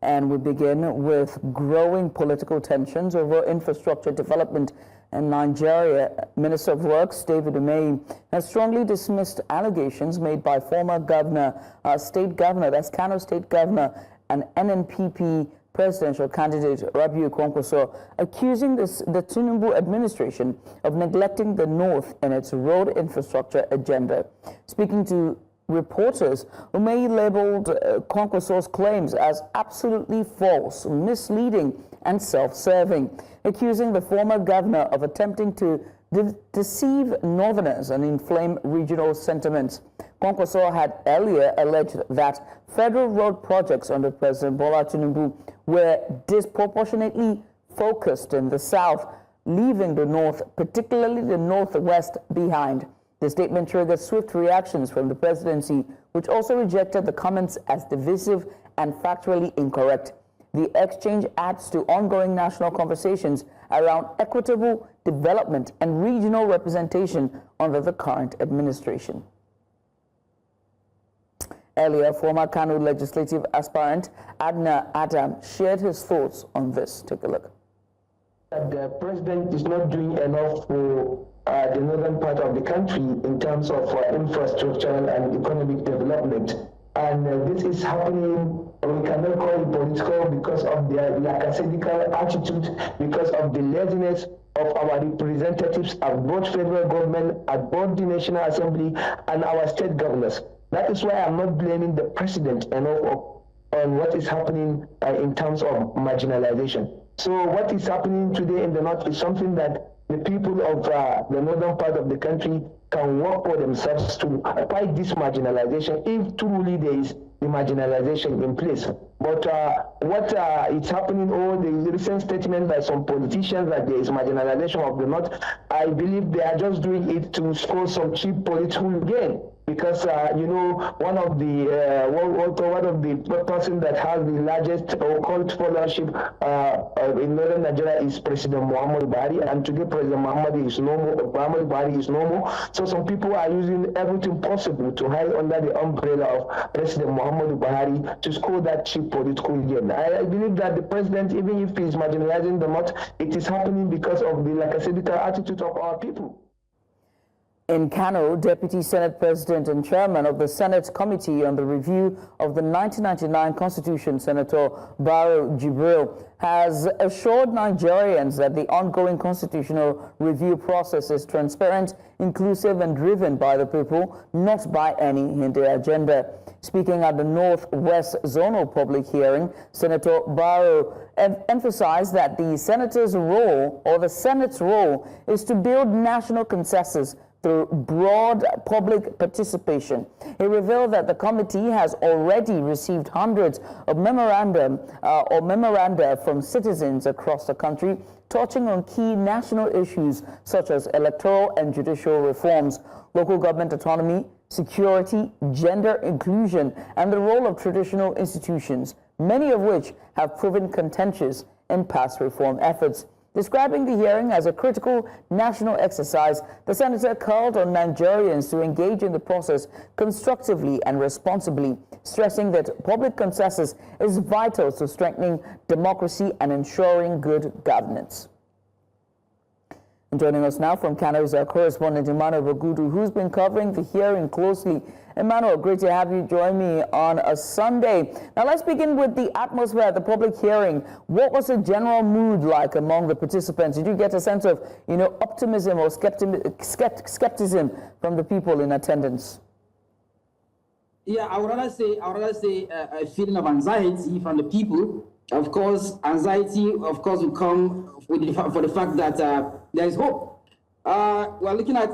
And we begin with growing political tensions over infrastructure development in Nigeria. Minister of Works David Umahi has strongly dismissed allegations made by former state governor, that's Kano State Governor and NNPP presidential candidate Rabiu Kwankwaso, accusing the Tinubu administration of neglecting the North in its road infrastructure agenda. Speaking to reporters, Umahi labeled Kwankwaso's claims as absolutely false, misleading and self-serving, accusing the former governor of attempting to deceive northerners and inflame regional sentiments. Kwankwaso had earlier alleged that federal road projects under President Bola Tinubu were disproportionately focused in the south, leaving the north, particularly the northwest, behind. The statement triggered swift reactions from the presidency, which also rejected the comments as divisive and factually incorrect. The exchange adds to ongoing national conversations around equitable development and regional representation under the current administration. Earlier, former Kano legislative aspirant Adna Adam shared his thoughts on this. Take a look. The president is not doing enough for the northern part of the country in terms of infrastructure and economic development. And this is happening, we cannot call it political, because of their lackadaisical attitude, because of the laziness of our representatives at both federal government, at both the National Assembly, and our state governors. That is why I'm not blaming the president enough on what is happening in terms of marginalization. So what is happening today in the North is something that the people of the northern part of the country can work for themselves to fight this marginalization, if truly there is the marginalization in place. But what is happening, the recent statement by some politicians that there is marginalization of the North, I believe they are just doing it to score some cheap political gain. Because one of the person that has the largest cult followership in northern Nigeria is President Muhammadu Buhari, and today President Muhammadu Buhari is no more. So some people are using everything possible to hide under the umbrella of President Muhammadu Buhari to score that cheap political gain. I believe that the president, even if he is marginalizing the North, it is happening because of the lackadaisical attitude of our people. In Kano, Deputy Senate President and Chairman of the Senate Committee on the Review of the 1999 Constitution, Senator Barrow Jibril, has assured Nigerians that the ongoing constitutional review process is transparent, inclusive and driven by the people, not by any Hindu agenda. Speaking at the Northwest Zonal Public Hearing, Senator Barrow emphasized that the Senator's role, or the Senate's role, is to build national consensus through broad public participation. He revealed that the committee has already received hundreds of memoranda from citizens across the country, touching on key national issues such as electoral and judicial reforms, local government autonomy, security, gender inclusion, and the role of traditional institutions, many of which have proven contentious in past reform efforts. Describing the hearing as a critical national exercise, the senator called on Nigerians to engage in the process constructively and responsibly, stressing that public consensus is vital to strengthening democracy and ensuring good governance. And joining us now from Kano is our correspondent Emmanuel Bogudu, who's been covering the hearing closely. Emmanuel, great to have you join me on a Sunday. Now let's begin with the atmosphere at the public hearing. What was the general mood like among the participants? Did you get a sense of, optimism or skepticism from the people in attendance? Yeah, I would rather say a feeling of anxiety from the people. Of course, anxiety, will come for the fact that there is hope. We're looking at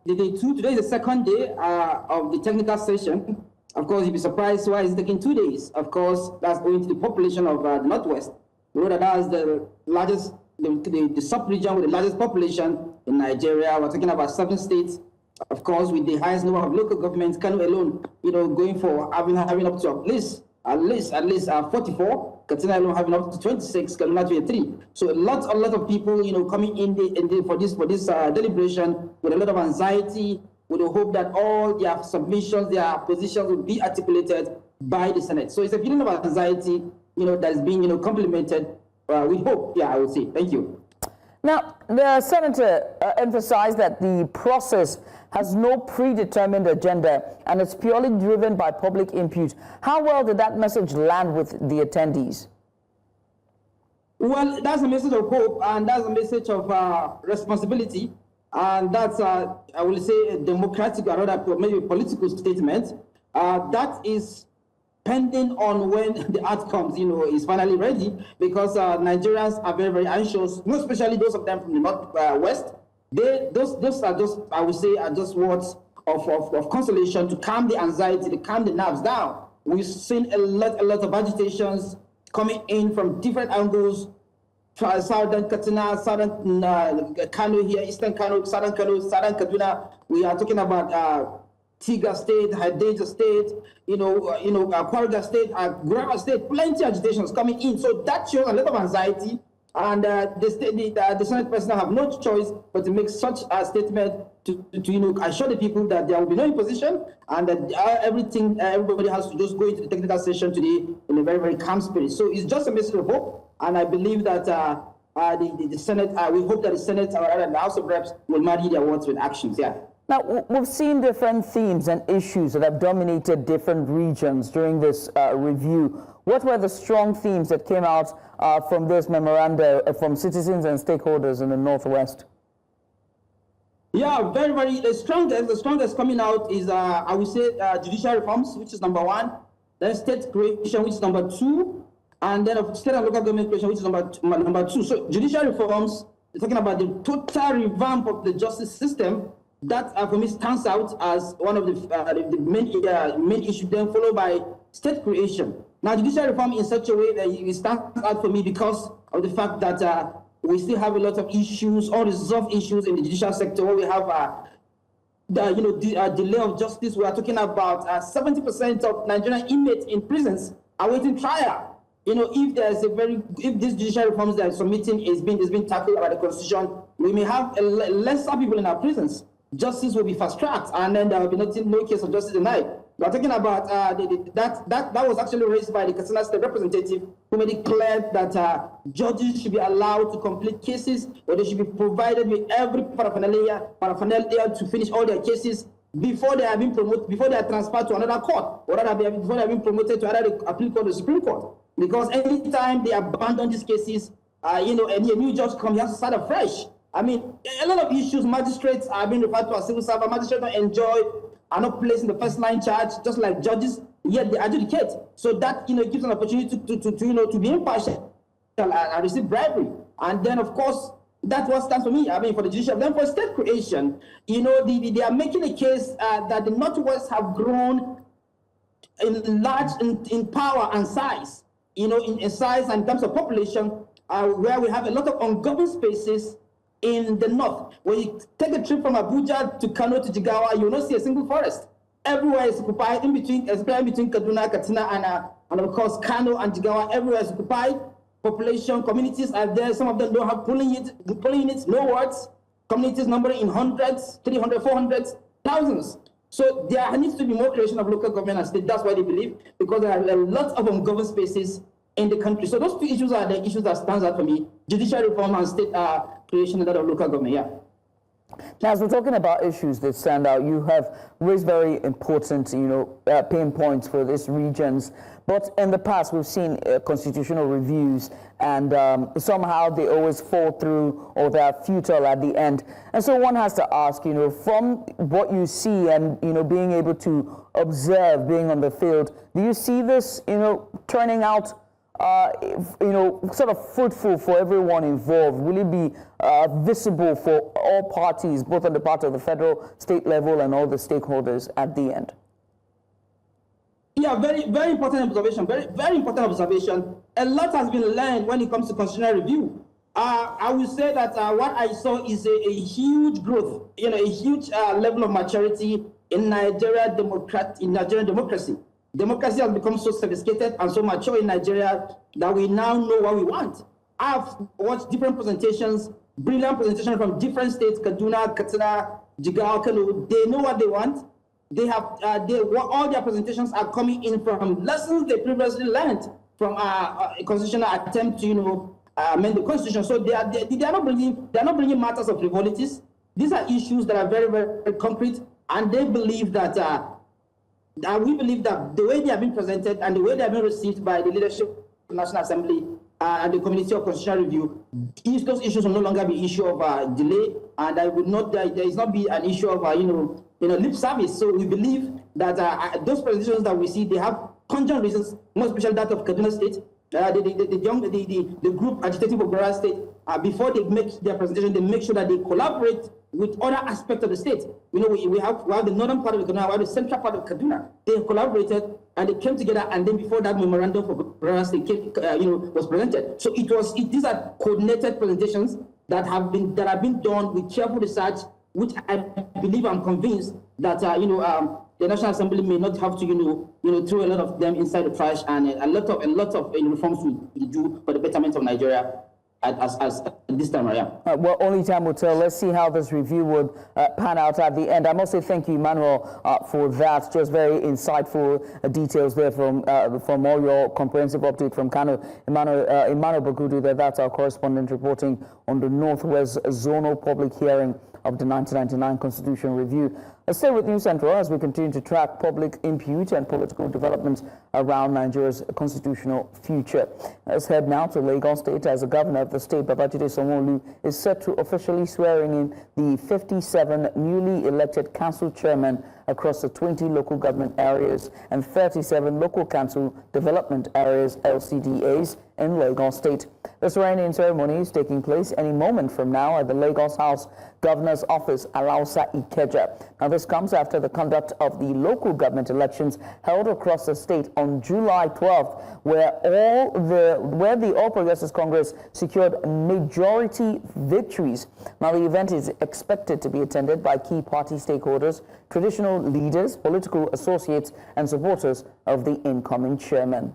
the day 2. Today is the second day of the technical session. Of course, you'll be surprised why it's taking 2 days. Of course, that's owing to the population of the Northwest. We know that is the largest, the sub-region with the largest population in Nigeria. We're talking about 7 states, of course, with the highest number of local governments. Kano alone, going for having up to at least 44. Katsina alone having up to 26, Kaduna 23. So a lot of people, coming in for this deliberation with a lot of anxiety, with the hope that all their submissions, their positions will be articulated by the Senate. So it's a feeling of anxiety, that's being, complemented with hope. Yeah, I would say. Thank you. Now, the senator emphasized that the process has no predetermined agenda and it's purely driven by public input. How well did that message land with the attendees? Well, that's a message of hope, and that's a message of responsibility, and that's, I will say, a democratic or rather maybe political statement. That is pending on when the outcomes, is finally ready, because Nigerians are very, very anxious, most especially those of them from the Northwest. Those are just, I would say, are just words of consolation to calm the anxiety, to calm the nerves down. We've seen a lot of agitations coming in from different angles, southern Katsina, southern Kano here, eastern Kano, southern Kaduna. We are talking about Tiga State, Hadeja State, Kwarga State, Gurama State, plenty of agitations coming in. So that shows a lot of anxiety, and the Senate President have no choice but to make such a statement to assure the people that there will be no imposition, and that everybody has to just go into the technical session today in a very, very calm spirit. So it's just a message of hope, and I believe that the Senate, we hope that the Senate or rather the House of Reps will marry their words with actions. Yeah. Now, we've seen different themes and issues that have dominated different regions during this review. What were the strong themes that came out from this memoranda from citizens and stakeholders in the Northwest? Yeah, very, very, the strongest coming out is, I would say, judicial reforms, which is number one, then state creation, which is number two, and then state and local government creation, which is number two. So judicial reforms, we're talking about the total revamp of the justice system. That, for me, stands out as one of the main issues, then followed by state creation. Now, judicial reform in such a way that it stands out for me because of the fact that we still have a lot of issues, unresolved issues in the judicial sector. We have the delay of justice. We are talking about 70% of Nigerian inmates in prisons awaiting trial. If these judicial reforms that are submitting is being tackled by the Constitution, we may have lesser people in our prisons. Justice will be fast-tracked, and then there will be no case of justice denied. We are talking about that was actually raised by the Katsina State representative, who made it clear that judges should be allowed to complete cases, or they should be provided with every paraphernalia to finish all their cases before they are being promoted, before they are transferred to another court, or rather before they are being promoted to either the appeal court or the Supreme Court. Because anytime they abandon these cases, and a new judge comes, he has to start afresh. I mean, a lot of issues, magistrates are being referred to as civil servants. Magistrates are not placed in the first line charge, just like judges, yet they adjudicate. So that, gives an opportunity to be impartial and receive bribery. And then, of course, that's what stands for me. I mean, for the judicial. Then for state creation, they are making a case that the Northwest have grown in power and size, in size and in terms of population, where we have a lot of ungoverned spaces in the north. When you take a trip from Abuja to Kano to Jigawa, you will not see a single forest. Everywhere is occupied, especially in between Kaduna, Katsina, and of course Kano and Jigawa. Everywhere is occupied. Population, communities are there. Some of them don't have polling units, no wards. Communities numbering in hundreds, 300, 400, thousands. So there needs to be more creation of local government and state. That's why they believe, because there are a lot of ungoverned spaces in the country. So those two issues are the issues that stands out for me: judicial reform and state creation of local government. Yeah. Now, as we're talking about issues that stand out, you have raised very important, pain points for these regions. But in the past, we've seen constitutional reviews, and somehow they always fall through, or they are futile at the end. And so one has to ask, from what you see and being able to observe, being on the field, do you see this, turning out sort of fruitful for everyone involved? Will it be visible for all parties, both on the part of the federal, state level, and all the stakeholders at the end? Yeah, very, very important observation. Very, very important observation. A lot has been learned when it comes to constitutional review. I would say that what I saw is a huge growth, a huge level of maturity in Nigerian democracy. Democracy has become so sophisticated and so mature in Nigeria that we now know what we want. I've watched different presentations, brilliant presentations from different states: Kaduna, Katsina, Jigawa, Kano. They know what they want. all their presentations are coming in from lessons they previously learned from a constitutional attempt to amend the constitution. So they are not bringing matters of frivolities. These are issues that are very, very concrete, and they believe that we believe that the way they have been presented and the way they have been received by the leadership of the National Assembly and the Committee of Constitutional Review, those issues will no longer be issue of delay, and there is not be an issue of lip service. So we believe that those presentations that we see, they have cogent reasons, more especially that of Kaduna State, the group agitating for Bora State. Before they make their presentation, they make sure that they collaborate with other aspects of the state. We have the northern part of Kaduna, we have the central part of Kaduna. They collaborated and they came together, and then before that memorandum for Bora State was presented. So these are coordinated presentations that have been done with careful research, which I believe, I'm convinced that the National Assembly may not have to throw a lot of them inside the trash, and a lot of reforms we do for the betterment of Nigeria as this time around. Well, only time will tell. Let's see how this review would pan out at the end. I must say thank you, Emmanuel, for that. Just very insightful details there from all your comprehensive update from Kano. Emmanuel Bagudu, that's our correspondent reporting on the Northwest Zonal Public Hearing of the 1999 Constitution Review. Stay with News Central as we continue to track public impute and political developments around Nigeria's constitutional future. Let's head now to Lagos State, as the governor of the state, Babajide Sanwo-Olu, is set to officially swearing in the 57 newly elected council chairmen across the 20 local government areas and 37 local council development areas, LCDAs, in Lagos State. The swearing-in ceremony is taking place any moment from now at the Lagos House Governor's Office, Alausa Ikeja. Now, this comes after the conduct of the local government elections held across the state on July 12th, where the All Progressives Congress secured majority victories. Now, the event is expected to be attended by key party stakeholders, traditional leaders, political associates, and supporters of the incoming chairman.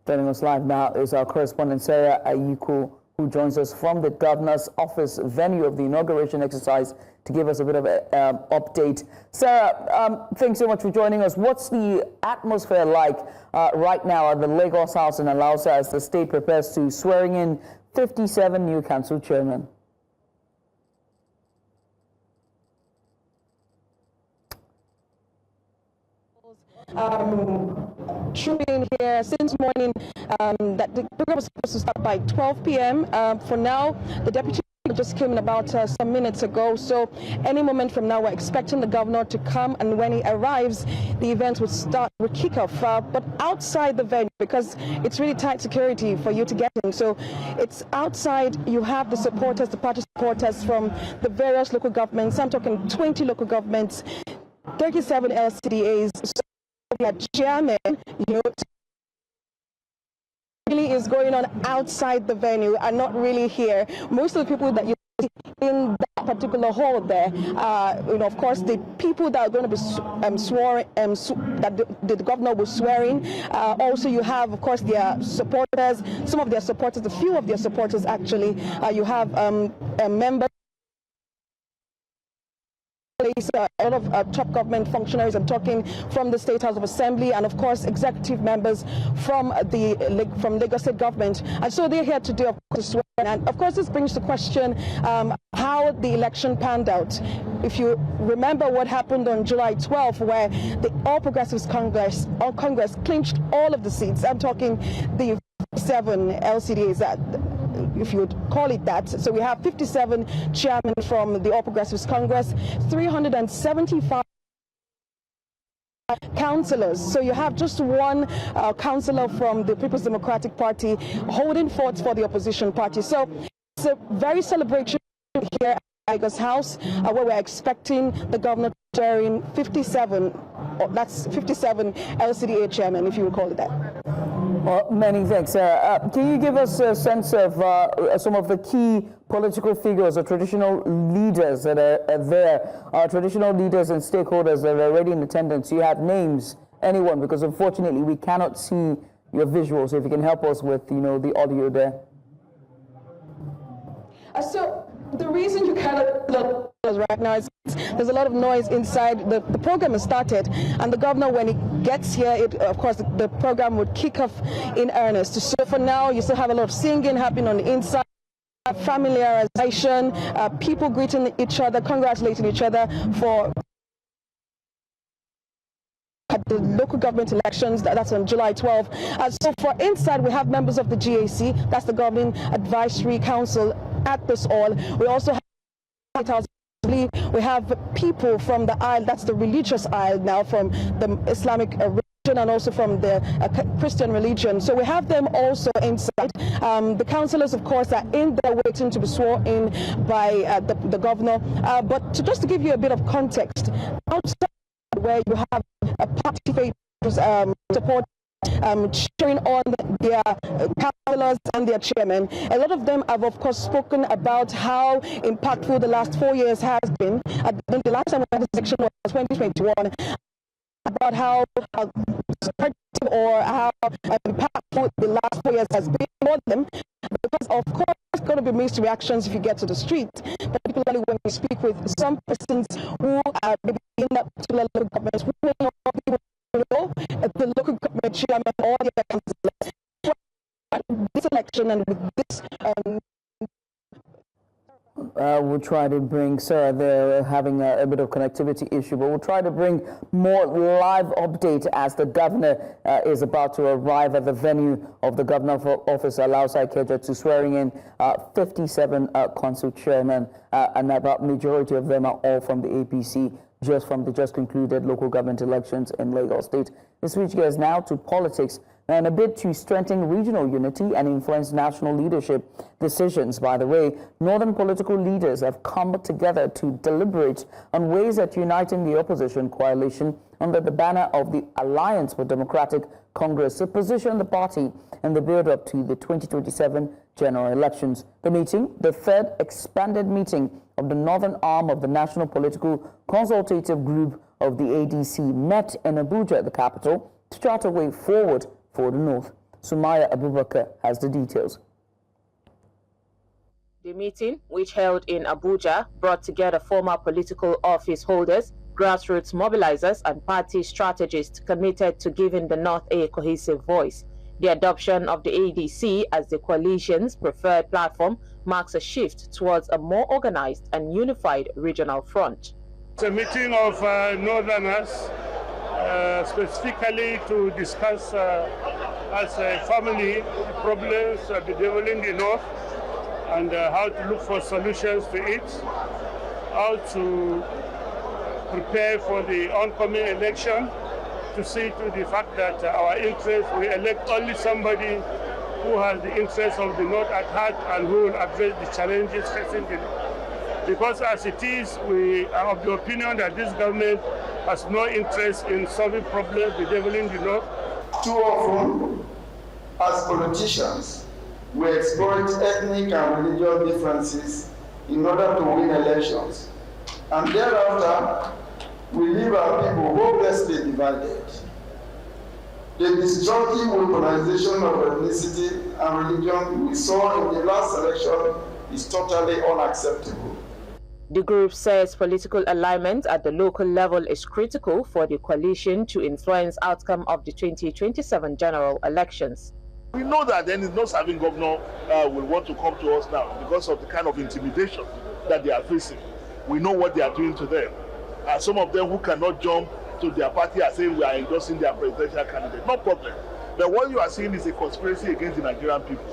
Joining us live now is our correspondent Sarah Ayuko, who joins us from the governor's office venue of the inauguration exercise to give us a bit of an update. Sarah, thanks so much for joining us. What's the atmosphere like right now at the Lagos House in Alausa as the state prepares to swearing in 57 new council chairmen? Trooping here since morning, that the program was supposed to start by 12 p.m. For now, the deputy just came in about some minutes ago, so any moment from now we're expecting the governor to come, and when he arrives the event will kick off, but outside the venue, because it's really tight security for you to get in. So it's outside. You have the supporters, the party supporters from the various local governments. I'm talking 20 local governments, 37 LCDAs. So chairman, really is going on outside the venue and not really here. Most of the people that you see in that particular hall there, of course, the people that are going to be sworn, that the governor was swearing. Also, you have, of course, their supporters, some of their supporters, a few of their supporters actually. You have members. A lot of top government functionaries. I'm talking from the State House of Assembly, and of course executive members from Lagos State government, and so they're here today, of course, to swear. And of course this brings to question how the election panned out. If you remember what happened on July 12th, where the All Progressives Congress clinched all of the seats. I'm talking the 7 LCDAs, that, if you would call it that. So we have 57 chairmen from the All Progressives Congress, 375 councillors. So you have just one councillor from the People's Democratic Party holding forth for the opposition party. So it's a very celebration here at Lagos House, where we're expecting the governor to swear in 57, that's 57 LCDA chairmen, if you would call it that. Well, many thanks. Can you give us a sense of some of the key political figures or traditional leaders that are there, traditional leaders and stakeholders that are already in attendance? You have names, anyone, because unfortunately we cannot see your visuals. If you can help us with, the audio there. So the reason you cannot look right now. There's a lot of noise inside. The program has started, and the governor, when he gets here, of course, the program would kick off in earnest. So for now, you still have a lot of singing happening on the inside, familiarization, people greeting each other, congratulating each other for the local government elections. That's on July 12th. So for inside, we have members of the GAC, that's the Governing Advisory Council, at this all. We also have we have people from the aisle, that's the religious aisle now, from the Islamic religion and also from the Christian religion. So we have them also inside. The councillors, of course, are in there waiting to be sworn in by the governor. But just to give you a bit of context, outside where you have a party support cheering on their councillors and their chairman. A lot of them have, of course, spoken about how impactful the last 4 years has been. The last time we had this election was 2021, about how or how impactful the last 4 years has been for them. Because, of course, there's going to be mixed reactions if you get to the street, particularly when we speak with some persons who are maybe in that particular local government, who know people know the local government chairman or the councillors. This election and with this we'll try to bring Sarah. They're having a bit of connectivity issue, but we'll try to bring more live update as the governor is about to arrive at the venue of the governor's office, Alausai Keja, to swearing in 57 council chairmen, and about majority of them are all from the APC, just from the just concluded local government elections in Lagos State. This switch gears now to politics. Now, in a bid to strengthen regional unity and influence national leadership decisions, by the way, northern political leaders have come together to deliberate on ways at uniting the opposition coalition under the banner of the Alliance for Democratic Congress to position the party in the build-up to the 2027 general elections. The meeting, the third expanded meeting of the northern arm of the National Political Consultative Group of the ADC, met in Abuja, the capital, to chart a way forward for the North. Sumaya Abubakar has the details. The meeting, which held in Abuja, brought together former political office holders, grassroots mobilizers, and party strategists committed to giving the North a cohesive voice. The adoption of the ADC as the coalition's preferred platform marks a shift towards a more organized and unified regional front. It's a meeting of Northerners, specifically to discuss as a family problems bedeviling the North and how to look for solutions to it, how to prepare for the oncoming election, to see to the fact that our interests, we elect only somebody who has the interests of the North at heart and who will address the challenges facing the North. Because as it is, we are of the opinion that this government has no interest in solving problems bedeviling the North. Too often, as politicians, we exploit ethnic and religious differences in order to win elections. And thereafter, we leave our people hopelessly divided. The destructive weaponization of ethnicity and religion we saw in the last election is totally unacceptable. The group says political alignment at the local level is critical for the coalition to influence outcome of the 2027 general elections. We know that any non-serving governor will want to come to us now because of the kind of intimidation that they are facing. We know what they are doing to them. Some of them who cannot jump to their party are saying we are endorsing their presidential candidate. No problem. But what you are seeing is a conspiracy against the Nigerian people.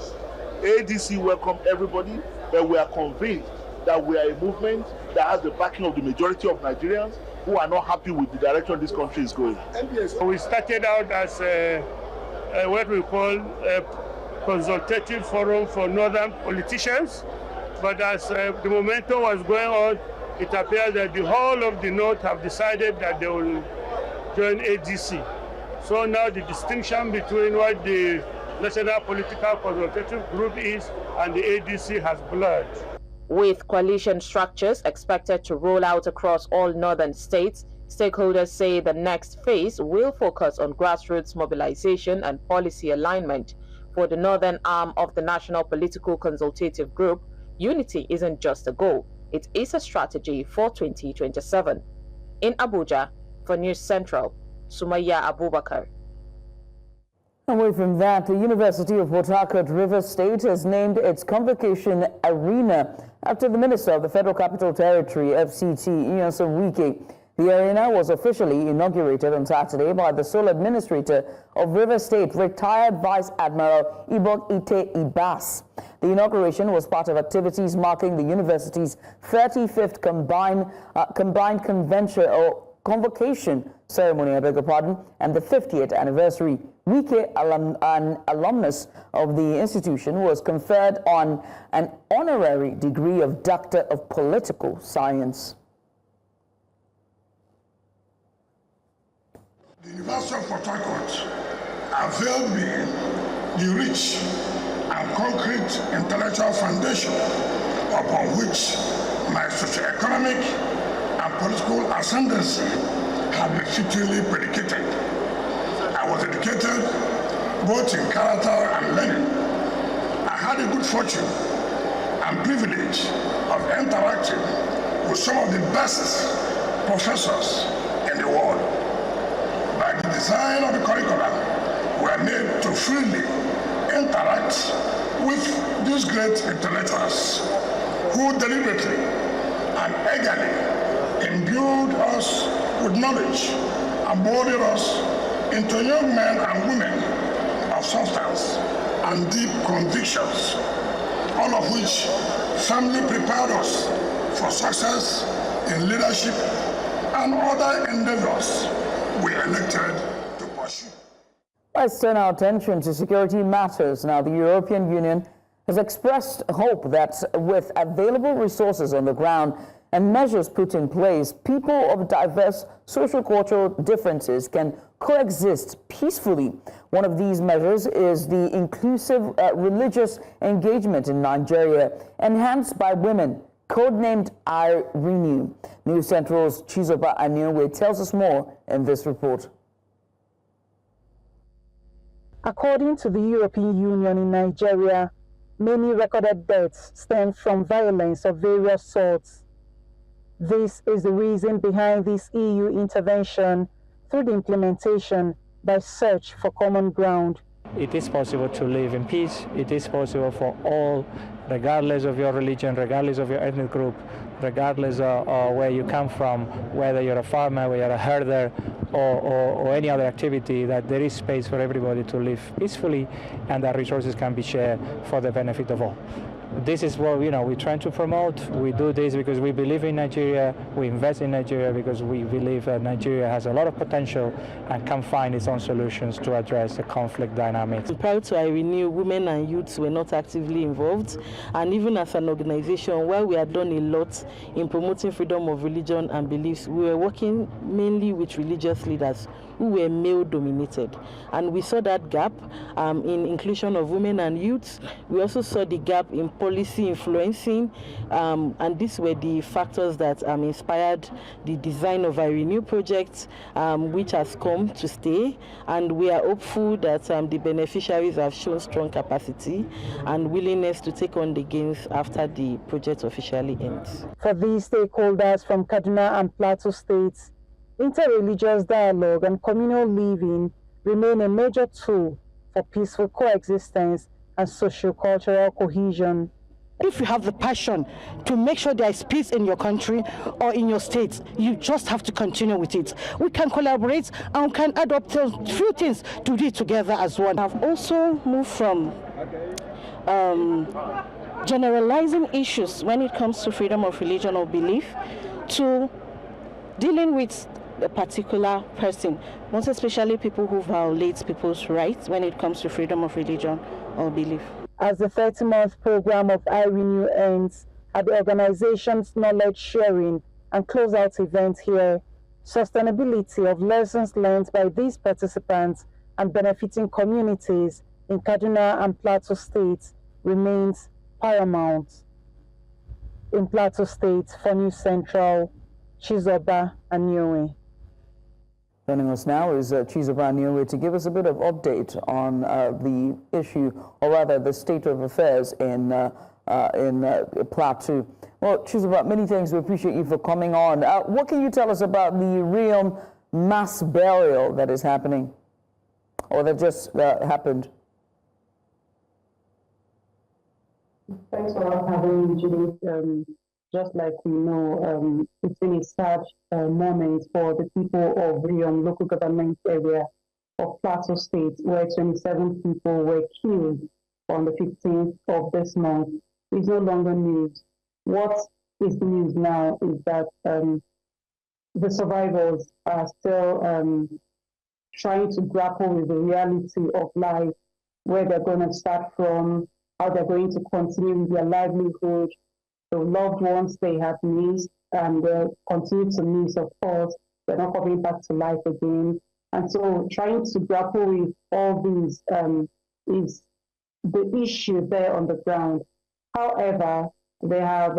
ADC welcome everybody, but we are convinced that we are a movement that has the backing of the majority of Nigerians who are not happy with the direction this country is going. We started out as what we call a consultative forum for northern politicians, but as the momentum was going on, it appears that the whole of the North have decided that they will join ADC. So now the distinction between what the National Political Consultative Group is and the ADC has blurred. With coalition structures expected to roll out across all northern states, stakeholders say the next phase will focus on grassroots mobilization and policy alignment. For the northern arm of the National Political Consultative Group, unity isn't just a goal, it is a strategy for 2027. In Abuja, for News Central, Sumaya Abubakar. Away from that, the University of Port Harcourt, Rivers State, has named its convocation arena after the Minister of the Federal Capital Territory, FCT, Nyesom Wike. The arena was officially inaugurated on Saturday by the sole administrator of Rivers State, retired Vice Admiral Ibok Ite Ibas. The inauguration was part of activities marking the university's 35th combined convention or convocation ceremony, and the 50th anniversary. Wike, an alumnus of the institution, was conferred on an honorary degree of Doctor of Political Science. The University of Port Harcourt availed me the rich and concrete intellectual foundation upon which my socioeconomic and political ascendancy had been fittingly predicated. I was educated both in character and learning. I had a good fortune and privilege of interacting with some of the best professors in the world. By the design of the curriculum, we are made to freely interact with these great intellectuals who deliberately and eagerly imbued us with knowledge and molded us into young men and women of substance and deep convictions, all of which firmly prepared us for success in leadership and other endeavors we elected to pursue. Let's turn our attention to security matters. Now, the European Union has expressed hope that with available resources on the ground and measures put in place, people of diverse social-cultural differences can coexist peacefully. One of these measures is the inclusive religious engagement in Nigeria, enhanced by women, codenamed I Renew. News Central's Chizoba Aniowe tells us more in this report. According to the European Union in Nigeria, many recorded deaths stem from violence of various sorts. This is the reason behind this EU intervention through the implementation by search for common ground. It is possible to live in peace. It is possible for all, regardless of your religion, regardless of your ethnic group, regardless of where you come from, whether you're a farmer, whether you're a herder, or any other activity, that there is space for everybody to live peacefully and that resources can be shared for the benefit of all. This is what we're trying to promote. We do this because we believe in Nigeria. We invest in Nigeria because we believe that Nigeria has a lot of potential and can find its own solutions to address the conflict dynamics. Prior to I Renew, women and youths were not actively involved, and even as an organization, while we had done a lot in promoting freedom of religion and beliefs, we were working mainly with religious leaders who were male-dominated. And we saw that gap in inclusion of women and youths. We also saw the gap in policy influencing, and these were the factors that inspired the design of our Renew project, which has come to stay. And we are hopeful that the beneficiaries have shown strong capacity and willingness to take on the gains after the project officially ends. For these stakeholders from Kaduna and Plateau states, interreligious dialogue and communal living remain a major tool for peaceful coexistence and socio-cultural cohesion. If you have the passion to make sure there is peace in your country or in your state, you just have to continue with it. We can collaborate and we can adopt a few things to do it together as one. I've also moved from generalizing issues when it comes to freedom of religion or belief to dealing with a particular person, most especially people who violate people's rights when it comes to freedom of religion or belief. As the 30-month program of I Renew ends, at the organization's knowledge sharing and closeout event here, sustainability of lessons learned by these participants and benefiting communities in Kaduna and Plateau states remains paramount. In Plateau State, for News Central, Chizoba Aniowe. Joining us now is Chizoba Aniowe to give us a bit of update on the issue, or rather the state of affairs in in Plateau. Well, Chuzuba, many thanks. We appreciate you for coming on. What can you tell us about the Riom mass burial that is happening, or that just happened? Thanks for having me, Judith. Just like we know, it's been a sad moment for the people of Riom local government area of Plateau State, where 27 people were killed on the 15th of this month. It's no longer news. What is the news now is that the survivors are still trying to grapple with the reality of life, where they're going to start from, how they're going to continue with their livelihood, the loved ones they have missed, and they'll continue to miss, of course. They're not coming back to life again. And so trying to grapple with all these is the issue there on the ground. However, they have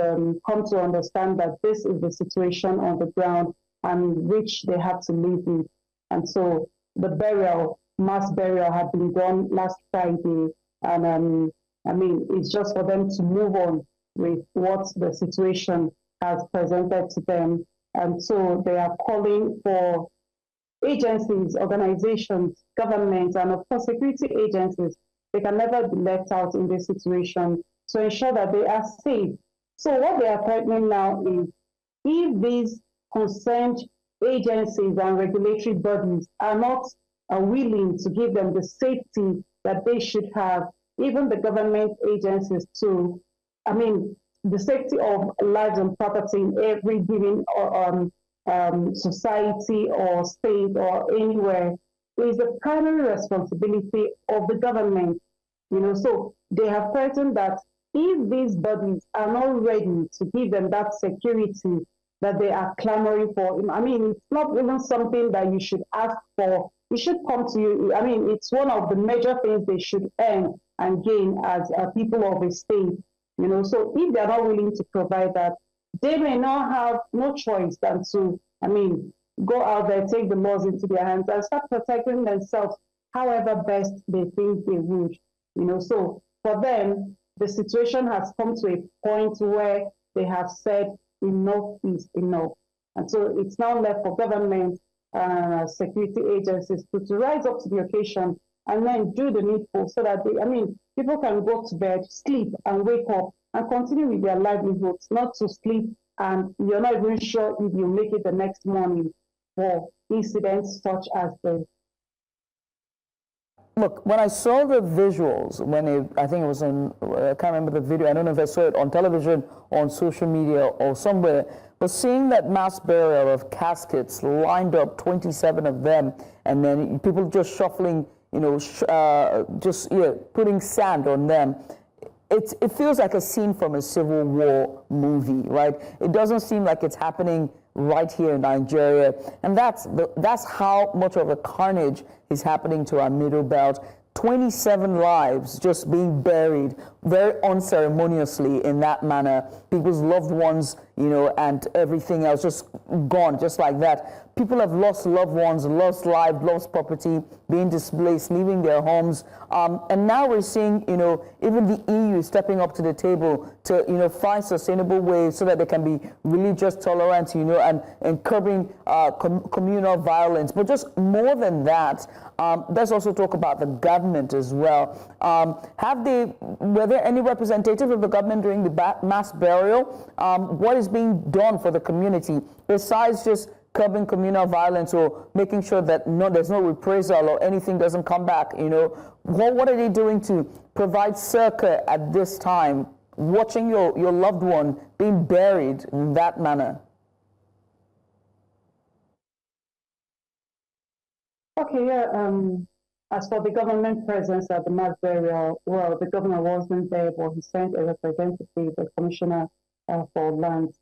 come to understand that this is the situation on the ground and which they have to live with. And so the mass burial had been done last Friday. And it's just for them to move on with what the situation has presented to them. And so they are calling for agencies, organizations, governments, and of course security agencies. They can never be left out in this situation to ensure that they are safe. So what they are threatening now is, if these concerned agencies and regulatory bodies are not willing to give them the safety that they should have, even the government agencies too, the safety of lives and property in every given society or state or anywhere is the primary responsibility of the government. So they have threatened that if these bodies are not ready to give them that security that they are clamoring for, it's not even something that you should ask for. It should come to you. It's one of the major things they should earn and gain as people of a state. So if they are not willing to provide that, they may not have no choice than to, go out there, take the laws into their hands and start protecting themselves however best they think they would. So for them, the situation has come to a point where they have said enough is enough. And so it's now left for government security agencies to rise up to the occasion and then do the needful so that people can go to bed, sleep, and wake up and continue with their livelihoods, not to sleep and you're not even sure if you make it the next morning for incidents such as this. Look, when I saw the visuals, I think it was I can't remember the video, I don't know if I saw it on television, on social media, or somewhere, but seeing that mass burial of caskets lined up, 27 of them, and then people just shuffling, putting sand on them. It feels like a scene from a Civil War movie, right? It doesn't seem like it's happening right here in Nigeria, and that's how much of a carnage is happening to our middle belt. 27 lives just being buried very unceremoniously in that manner. People's loved ones, and everything else just gone, just like that. People have lost loved ones, lost lives, lost property, being displaced, leaving their homes. And now we're seeing, even the EU stepping up to the table to, find sustainable ways so that they can be religious tolerant, and curbing communal violence. But just more than that, let's also talk about the government as well. Were there any representatives of the government during the mass burial? What is being done for the community besides just curbing communal violence or making sure that there's no reprisal or anything doesn't come back? What are they doing to provide succor at this time, watching your loved one being buried in that manner? Okay, yeah. As for the government presence at the mass burial, well, the governor wasn't there, but he sent a representative, the commissioner for lands.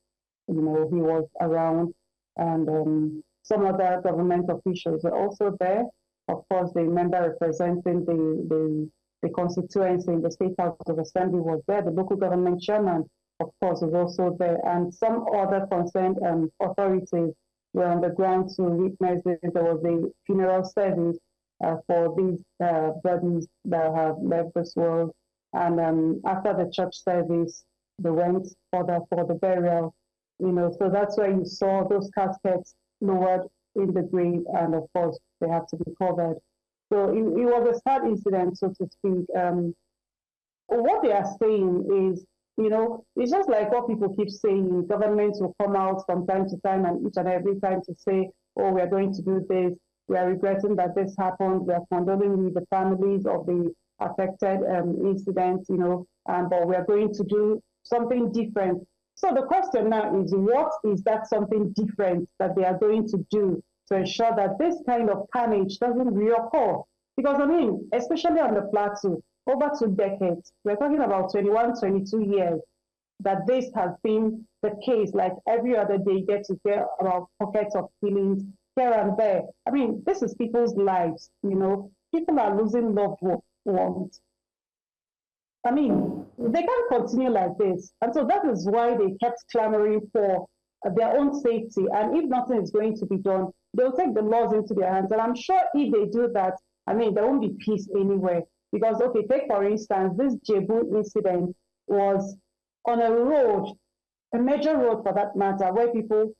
He was around, and some other government officials were also there. Of course, the member representing the constituency in the State House of Assembly was there. The local government chairman, of course, was also there, and some other concerned authorities were on the ground to witness this. There was a funeral service for these bodies that have left this world. And after the church service, they went for the burial. So that's why you saw those caskets lowered in the grave, and of course they have to be covered. So it was a sad incident, so to speak. What they are saying is, it's just like what people keep saying. Governments will come out from time to time and each and every time to say, oh, we are going to do this. We are regretting that this happened. We are condoling with the families of the affected incidents, but we are going to do something different. So the question now is, what is that something different that they are going to do to ensure that this kind of carnage doesn't reoccur? Because, especially on the plateau, over 2 decades, we're talking about 21, 22 years, that this has been the case. Like every other day, you get to hear about pockets of killings here and there. This is people's lives, People are losing loved ones. They can't continue like this. And so that is why they kept clamoring for their own safety. And if nothing is going to be done, they'll take the laws into their hands. And I'm sure if they do that, there won't be peace anywhere. Because, okay, take for instance, this Jebu incident was on a road, a major road for that matter, where people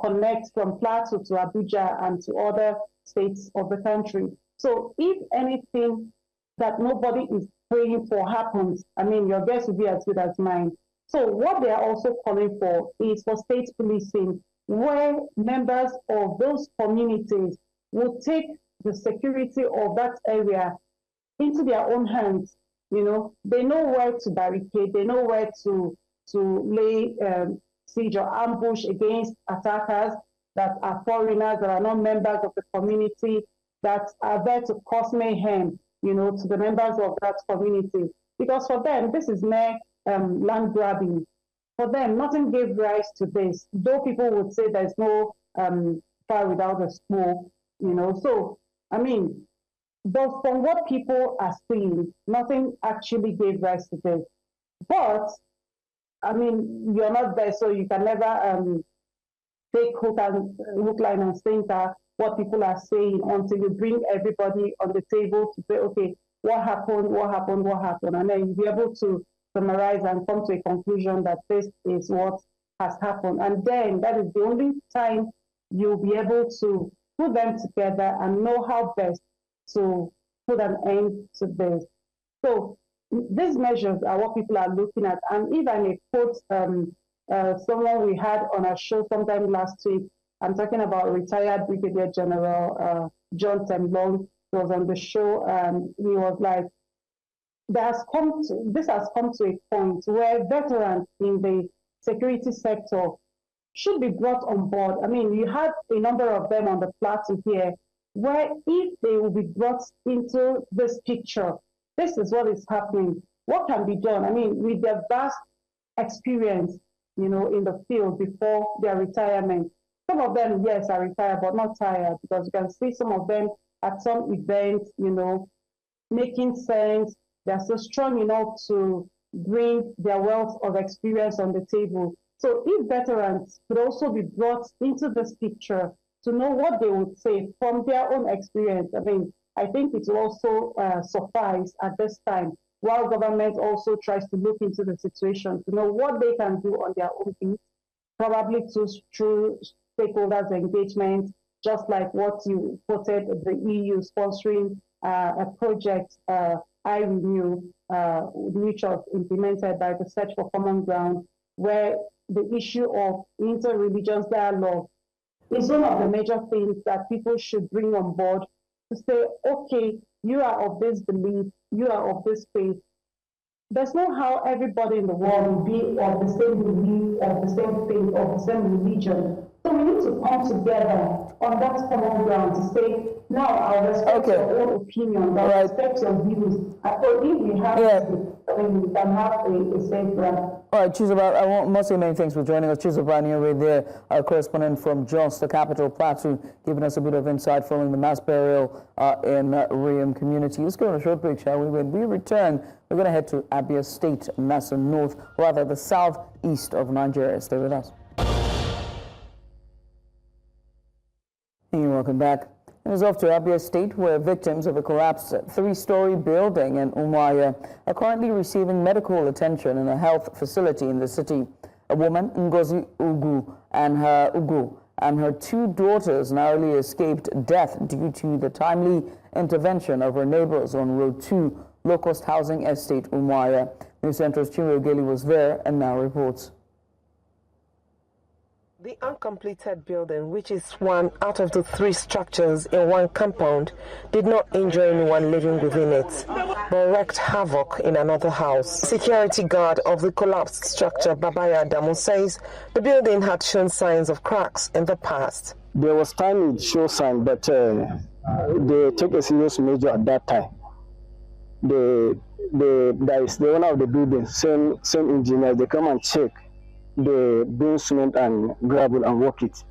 connect from Plateau to Abuja and to other states of the country. So if anything that nobody is praying for happens, your guess would be as good as mine. So what they are also calling for is for state policing, where members of those communities will take the security of that area into their own hands. They know where to barricade, they know where to lay siege or ambush against attackers that are foreigners, that are not members of the community, that are there to cause mayhem, to the members of that community. Because for them, this is mere land grabbing. For them, nothing gave rise to this, though people would say there's no fire without a smoke, So, but from what people are saying, nothing actually gave rise to this. But, you're not there, so you can never take hook, line, and sinker what people are saying until you bring everybody on the table to say, okay, what happened, and then you'll be able to summarize and come to a conclusion that this is what has happened. And then that is the only time you'll be able to put them together and know how best to put an end to this. So these measures are what people are looking at. And if I may quote someone we had on our show sometime last week, I'm talking about retired Brigadier General John Temlong. He was on the show, and he was like, this has come to a point where veterans in the security sector should be brought on board. You had a number of them on the plateau here, where if they will be brought into this picture, this is what is happening. What can be done? With their vast experience, in the field before their retirement. Some of them, yes, are retired, but not tired, because you can see some of them at some events, making sense. They're so strong enough to bring their wealth of experience on the table. So if veterans could also be brought into this picture to know what they would say from their own experience, I think it will also suffice at this time, while government also tries to look into the situation to know what they can do on their own feet, probably through stakeholders engagement, just like what you quoted, the EU sponsoring a project, I Renew, which was implemented by the Search for Common Ground, where the issue of inter-religious dialogue is one of the major things that people should bring on board to say, okay, you are of this belief, you are of this faith. There's no how everybody in the world will be of the same belief, of the same faith, of the same religion. So we need to come together on that common ground to say, now I'll respect your own opinion, I'll respect your views. So if we have we can have a safe ground. All right, Chizoba, I must say many thanks for joining us. Chizoba Nyewe there, our correspondent from Jos, the capital, Plateau, giving us a bit of insight following the mass burial in Riyam community. Let's go on a short break, shall we? When we return, we're going to head to Abia State, Nasa North, rather the southeast of Nigeria. Stay with us. Hey, welcome back. It was off to Abia State, where victims of a collapsed three-story building in Umuahia are currently receiving medical attention in a health facility in the city. A woman, Ngozi Ugu, and her two daughters narrowly escaped death due to the timely intervention of her neighbors on Road 2, low-cost housing estate Umuahia. News Central's Chinwe Ogeli was there and now reports. The uncompleted building, which is one out of the three structures in one compound, did not injure anyone living within it, but wreaked havoc in another house. Security guard of the collapsed structure, Babaya Adamu, says the building had shown signs of cracks in the past. There was time it showed signs, but they took a serious measure at that time. The owner of the building, same engineer, they come and check. They bring cement and gravel and work it.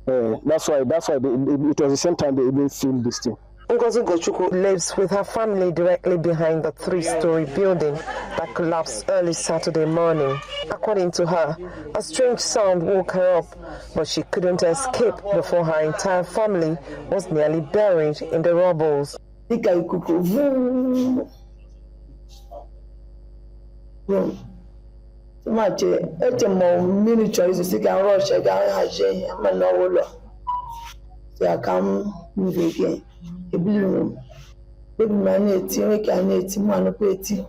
That's why it was the same time they even filled this thing. Ngozi Gochukwu lives with her family directly behind the three-story building that collapsed early Saturday morning. According to her, a strange sound woke her up, but she couldn't escape before her entire family was nearly buried in the rubbles. So much mini choices you can rush again, I'm not so I come move again. A blue room. Baby man, 80, we can 80, man, 80.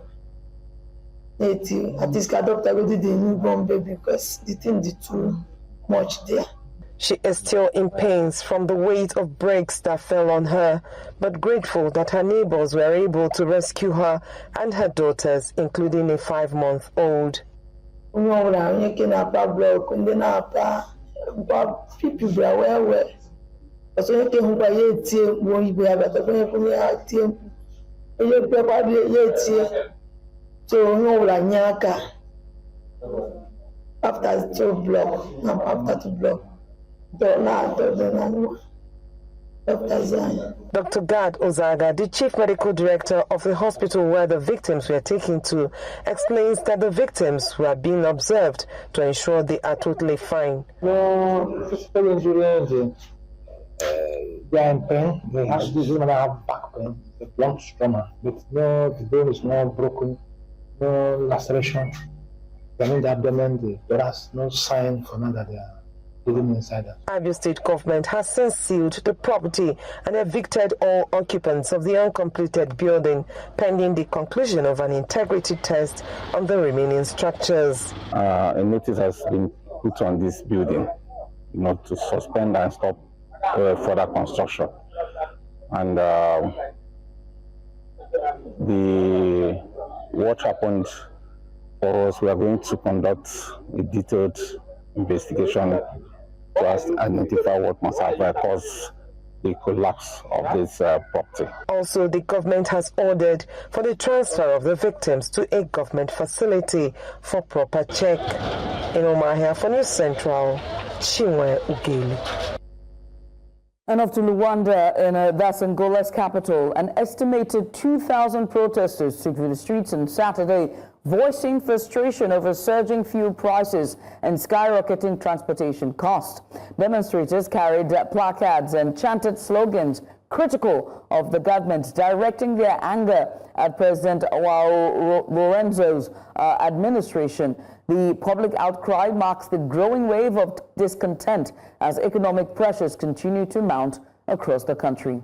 80. At least, doctor go to the newborn baby because the thing is too much there. She is still in pains from the weight of bricks that fell on her, but grateful that her neighbors were able to rescue her and her daughters, including a 5-month-old. People well. So you can buy it, you be able to so after 2 block, after 2 block. Dr. Gad Ozaga, the chief medical director of the hospital where the victims were taken to, explains that the victims were being observed to ensure they are totally fine. No physical injuries, they are in pain. They have this woman have back pain, the blunt trauma, but no, the bone is not broken, no laceration. They in the abdomen, there is no sign for now that they are. Abia State government has since sealed the property and evicted all occupants of the uncompleted building, pending the conclusion of an integrity test on the remaining structures. A notice has been put on this building, to suspend and stop further construction. And what happened for us, we are going to conduct a detailed investigation to identify what must have caused the collapse of this property. Also, the government has ordered for the transfer of the victims to a government facility for proper check. In Umuahia for News Central, Chinwe Ogeli. And off to Luanda, that's Angola's capital. An estimated 2,000 protesters took to the streets on Saturday, voicing frustration over surging fuel prices and skyrocketing transportation costs. Demonstrators carried placards and chanted slogans critical of the government, directing their anger at President Lorenzo's administration. The public outcry marks the growing wave of discontent as economic pressures continue to mount across the country.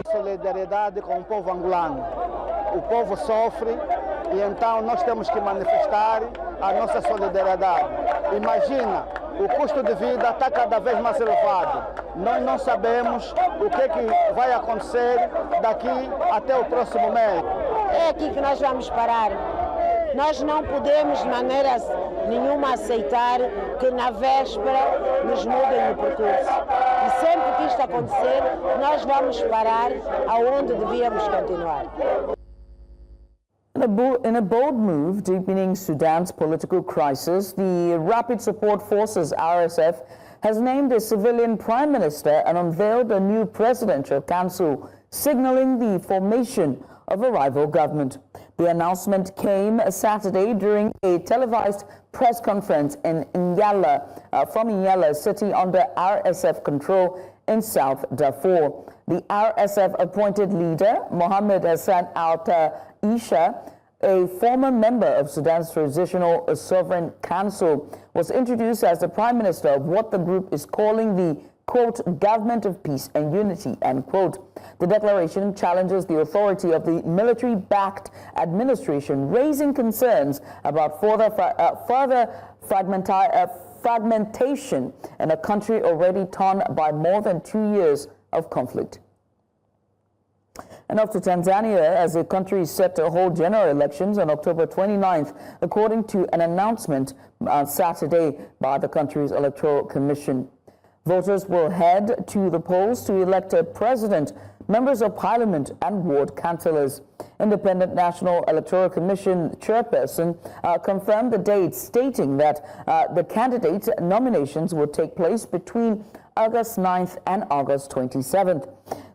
Solidariedade com o povo angolano. O povo sofre e então nós temos que manifestar a nossa solidariedade. Imagina, o custo de vida está cada vez mais elevado. Nós não sabemos o que vai acontecer daqui até o próximo mês. É aqui que nós vamos parar. Nós não podemos de maneira nenhuma aceitar que na véspera nos mudem o percurso. E sempre que isto acontecer, nós vamos parar aonde devíamos continuar. In a bold move deepening Sudan's political crisis, the Rapid Support Forces, RSF, has named a civilian prime minister and unveiled a new presidential council, signaling the formation of a rival government. The announcement came Saturday during a televised press conference in from Inyala city under RSF control in South Darfur. The RSF appointed leader, Mohammed Hassan Al-Isha, a former member of Sudan's Transitional Sovereign Council, was introduced as the prime minister of what the group is calling the, quote, government of peace and unity, end quote. The declaration challenges the authority of the military-backed administration, raising concerns about further fragmentation in a country already torn by more than 2 years of conflict. And off to Tanzania, as the country is set to hold general elections on October 29th, according to an announcement on Saturday by the country's Electoral Commission. Voters will head to the polls to elect a president, members of parliament, and ward councillors. Independent National Electoral Commission chairperson confirmed the date, stating that the candidates' nominations will take place between August 9th and August 27th.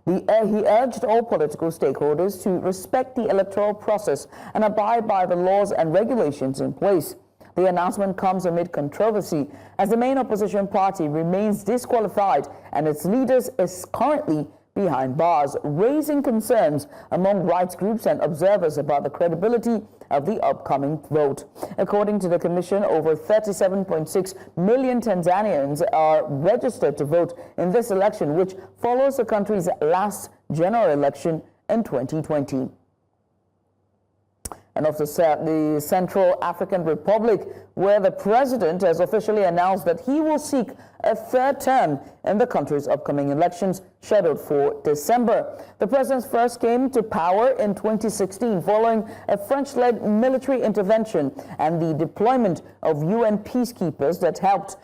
He urged all political stakeholders to respect the electoral process and abide by the laws and regulations in place. The announcement comes amid controversy as the main opposition party remains disqualified and its leaders is currently behind bars, raising concerns among rights groups and observers about the credibility of the upcoming vote. According to the commission, over 37.6 million Tanzanians are registered to vote in this election, which follows the country's last general election in 2020. And of the Central African Republic, where the president has officially announced that he will seek a third term in the country's upcoming elections scheduled for December. The president first came to power in 2016 following a French-led military intervention and the deployment of UN peacekeepers that helped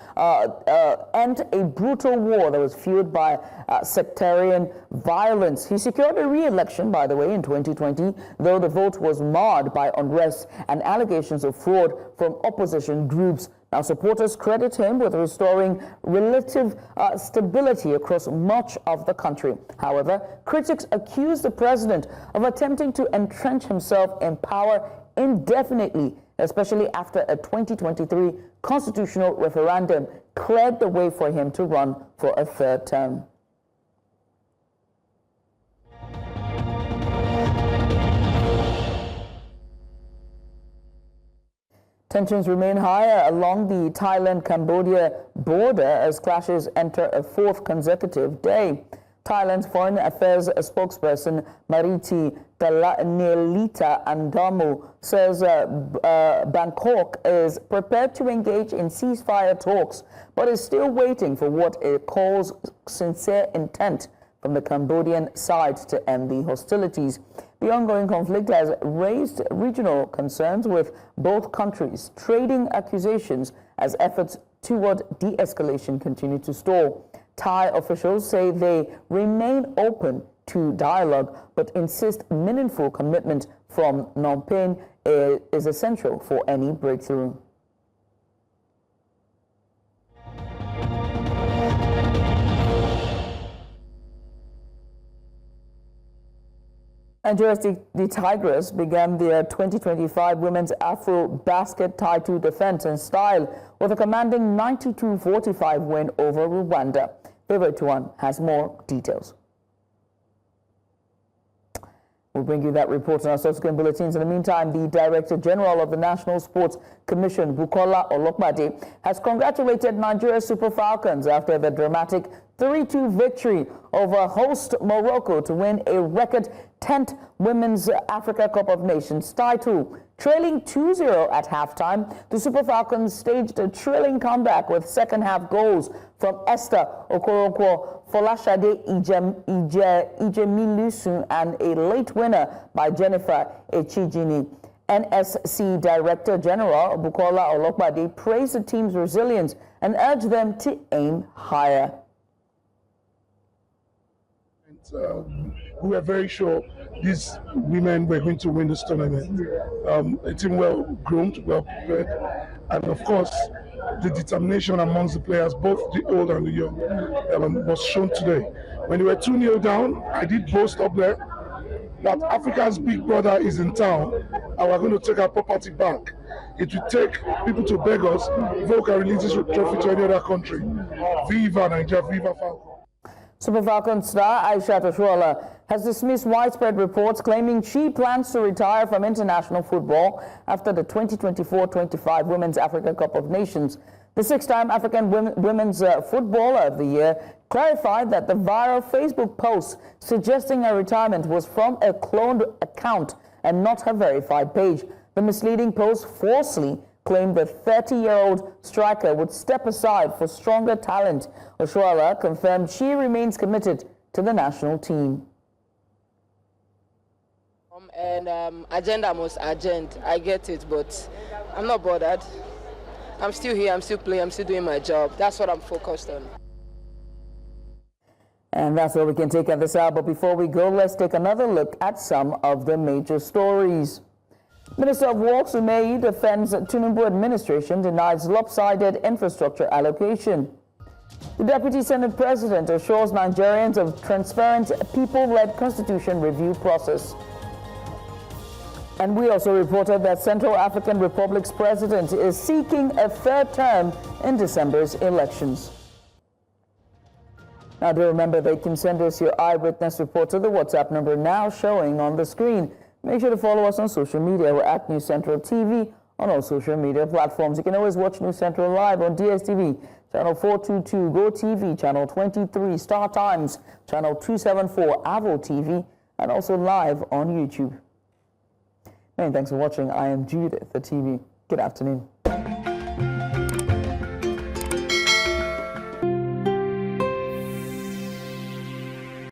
end a brutal war that was fueled by sectarian violence. He secured a re-election, by the way, in 2020, though the vote was marred by unrest and allegations of fraud from opposition groups. Now, supporters credit him with restoring relative stability across much of the country. However, critics accuse the president of attempting to entrench himself in power indefinitely, especially after a 2023 constitutional referendum cleared the way for him to run for a third term. Tensions remain higher along the Thailand-Cambodia border as clashes enter a fourth consecutive day. Thailand's Foreign Affairs spokesperson Mariti Nelita Andamu says Bangkok is prepared to engage in ceasefire talks, but is still waiting for what it calls sincere intent from the Cambodian side to end the hostilities. The ongoing conflict has raised regional concerns, with both countries trading accusations as efforts toward de-escalation continue to stall. Thai officials say they remain open to dialogue, but insist meaningful commitment from Phnom Penh is essential for any breakthrough. And just the Tigers began their 2025 Women's Afro Basket title defense in style with a commanding 92-45 win over Rwanda. Favorite One has more details. We'll bring you that report in our subsequent bulletins. In the meantime, the Director General of the National Sports Commission, Bukola Olokbade, has congratulated Nigeria's Super Falcons after the dramatic 3-2 victory over host Morocco to win a record 10th Women's Africa Cup of Nations title. Trailing 2-0 at halftime, the Super Falcons staged a thrilling comeback with second-half goals from Esther Okoronkwo, Folashade Ijemilusun, and a late winner by Jennifer Echijini. NSC Director General Bukola Olokbade praised the team's resilience and urged them to aim higher. We were very sure these women were going to win this tournament. A team well groomed, well prepared, and of course, the determination amongst the players, both the old and the young, was shown today. When they were 2-0 down, I did boast up there that Africa's big brother is in town and we're going to take our property back. it will take people to beg us before we can release this trophy to any other country. Viva Nigeria, Viva Falcon. Super Falcons star Aisha Oshoala has dismissed widespread reports claiming she plans to retire from international football after the 2024-25 Women's Africa Cup of Nations. The six-time African Women's Footballer of the Year clarified that the viral Facebook post suggesting her retirement was from a cloned account and not her verified page. The misleading post falsely claimed the 30-year-old striker would step aside for stronger talent. Oshoala confirmed she remains committed to the national team. Agenda must agenda. I get it, but I'm not bothered. I'm still here, I'm still playing, I'm still doing my job. That's what I'm focused on. And that's all we can take at this hour. But before we go, let's take another look at some of the major stories. Minister of Works Umeyi defends Tinubu administration denies lopsided infrastructure allocation. The Deputy Senate President assures Nigerians of transparent people-led constitution review process. And we also reported that Central African Republic's president is seeking a third term in December's elections. Now do remember that you can send us your eyewitness report to the WhatsApp number now showing on the screen. Make sure to follow us on social media. We're at News Central TV on all social media platforms. You can always watch News Central live on DSTV, channel 422, Go TV, channel 23, Star Times, channel 274, Avo TV, and also live on YouTube. Many thanks for watching. I am Judith, the TV. Good afternoon.